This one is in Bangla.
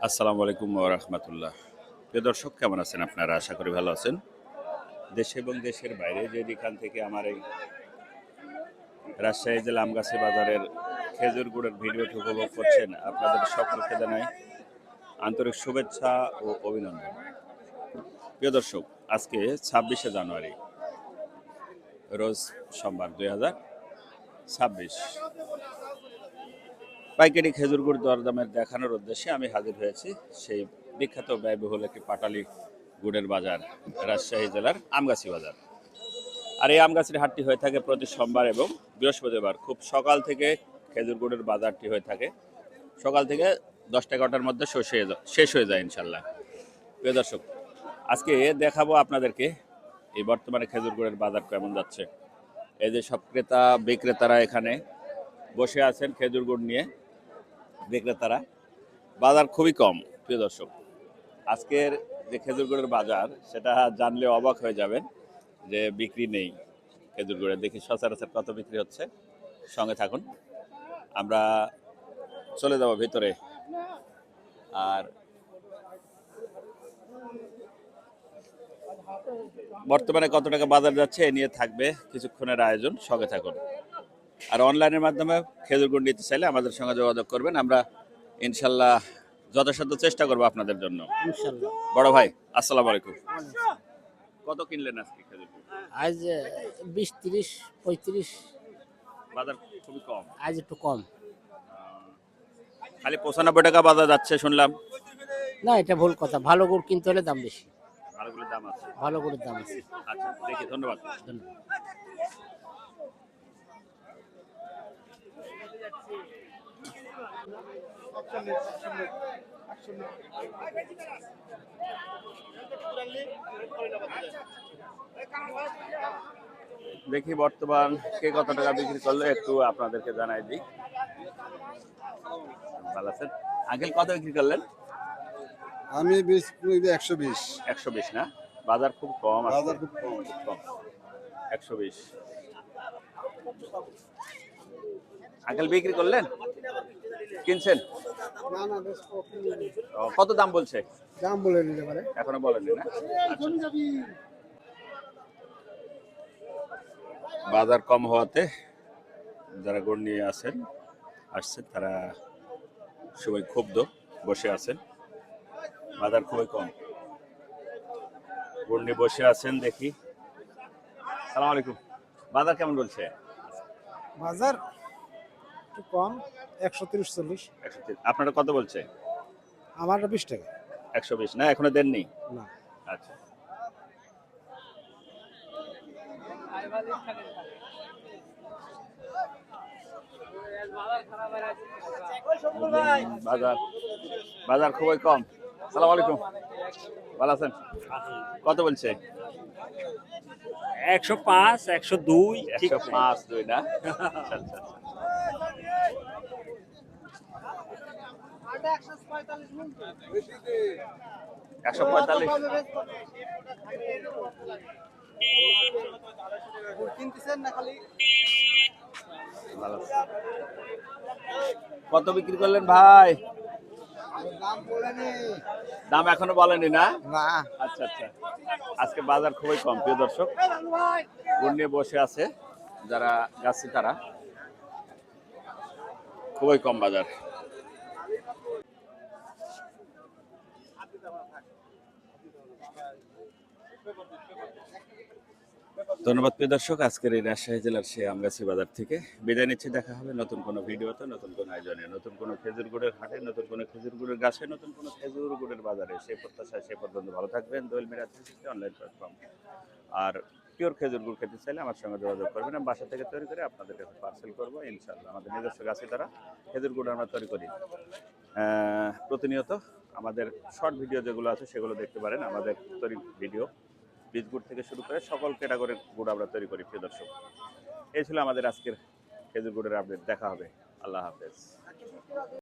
আসসালামু আলাইকুম ওয়া রাহমাতুল্লাহ। প্রিয় দর্শক, কেমন আছেন আপনারা? আশা করি ভালো আছেন। দেশে এবং দেশের বাইরে যেখান থেকে আমার এই রাজশাহী জেলা আমগাছি বাজারের খেজুর গুড়ের ভিডিওটি উপভোগ করছেন, আপনাদের সকলকে জানাই আন্তরিক শুভেচ্ছা ও অভিনন্দন। প্রিয় দর্শক, আজকে 26শে জানুয়ারি, রোজ সোমবার 2026। পাইকারি খেজুর গুড় দরদামের দেখানোর উদ্দেশ্যে আমি হাজির হয়েছি সেই বিখ্যাত ব্যয়বহুল একটি পাটালি গুড়ের বাজার, রাজশাহী জেলার আমগাছি বাজার। আর এই আমগাছির হাটটি হয়ে থাকে প্রতি সোমবার এবং বৃহস্পতিবার। খুব সকাল থেকে খেজুর গুড়ের বাজারটি হয়ে থাকে, সকাল থেকে 10-11টার মধ্যে শেষ হয়ে যায় ইনশাল্লাহ। প্রিয় দর্শক, আজকে দেখাবো আপনাদেরকে এই বর্তমানে খেজুর গুড়ের বাজার কেমন যাচ্ছে। এই যে সব ক্রেতা বিক্রেতারা এখানে বসে আছেন খেজুর গুড় নিয়ে, বিক্রেতারা। বাজার খুবই কম প্রিয় দর্শক। আজকের যে খেজুর গুড়ের বাজার, সেটা জানলে অবাক হয়ে যাবেন যে বিক্রি নেই খেজুর গুড়ের। দেখি সচরাচর কত বিক্রি হচ্ছে, সঙ্গে থাকুন, আমরা চলে যাব ভিতরে। আর বর্তমানে কত টাকা বাজার যাচ্ছে এ নিয়ে থাকবে কিছুক্ষণের আয়োজন, সঙ্গে থাকুন। আর অনলাইনের মাধ্যমে খেজুর গুড় নিতে চাইলে আমাদের সঙ্গে যোগাযোগ করবেন, আমরা ইনশাল্লাহ যথাসাধ্য চেষ্টা করবো আপনাদের জন্য ইনশাল্লাহ। বড় ভাই, আসসালামু আলাইকুম। কত কিনলেন আজকে খেজুর গুড়? আজ 20, 30, 35। বাজার খুবই কম, আজ একটু কম। খালি 95 টাকা বাজার যাচ্ছে শুনলাম। না, এটা ভুল কথা। ভালো গুড় কিনতে হলে দাম বেশি। ভালোগুলোর দাম আছে। ভালো গুড়ের দাম আছে। আচ্ছা, দেখি, ধন্যবাদ। ধন্যবাদ। দেখি বর্তমান কে কত টাকা বিক্রি করলো একটু আপনাদেরকে জানাই দিই। ভালো আছেন আঙ্কেল? কত বিক্রি করলেন? আমি 120। 120 না? বাজার খুব কম আছে। বাজার খুব কম। 120 আঙ্কেল বিক্রি করলেন? কিনছেন? না না, কত দাম বলছে? দাম বলে নিতে পারে। এখনো বলেননি না? বাজার কম হওয়াতে যারা গুড় নিয়ে আসছেন তারা সবাই ক্ষুব্ধ, বসে আছেন। বাজার খুবই কম, গুড় নিয়ে বসে আছেন। দেখি, সালাম আলাইকুম। বাজার কেমন বলছে? বাজার একটু কম, 130-40। 130। আপনারা কত বলছে? আমার 20 টাকা। 120 না? এখনো দেননি? না, আচ্ছা, বাজার বাজার খুবই কম। সালাম আলাইকুম, ভালো আছেন? কত বলছে? 105, 102। 105, 2 না? আচ্ছা আচ্ছা। 145। ভালো আছে। কত বিক্রি করলেন ভাই? দাম এখনো বলেনি না? না। আচ্ছা আচ্ছা। আজকে বাজার খুবই কম প্রিয় দর্শক। গুড় নিয়ে বসে আছে যারা গাছি, তারা খুবই কম বাজার। ধন্যবাদ প্রিয় দর্শক। আজকের এই রাজশাহী জেলার সেই আমগাছি বাজার থেকে বিদায় নিচ্ছি। দেখা হবে নতুন কোনো ভিডিওতে, নতুন কোনো আয়োজনে, নতুন কোনো খেজুর গুড়ের হাটে, নতুন কোনো খেজুর গুড়ের গাছে, নতুন কোনো খেজুর গুড়ের বাজারে। সেই প্রত্যাশায় সে পর্যন্ত ভালো থাকবেন। দোয়েল মিরা 360 অনলাইন প্ল্যাটফর্ম। আর পিওর খেজুর গুড় খেতে চাইলে আমার সঙ্গে যোগাযোগ করবেন। আমি বাসা থেকে তৈরি করে আপনাদের কাছে পার্সেল করবো ইনশাল্লাহ। আমাদের নিজস্ব গাছে তারা খেজুর গুড় আমরা তৈরি করি। প্রতিনিয়ত আমাদের শর্ট ভিডিও যেগুলো আছে সেগুলো দেখতে পারেন। আমাদের তৈরি ভিডিও বীজ গুড় থেকে শুরু করে সকল ক্যাটাগরির গুড় আমরা তৈরি করি প্রিয় দর্শক। এই ছিল আমাদের আজকের খেজুর গুড়ের আপডেট। দেখা হবে, আল্লাহ হাফেজ।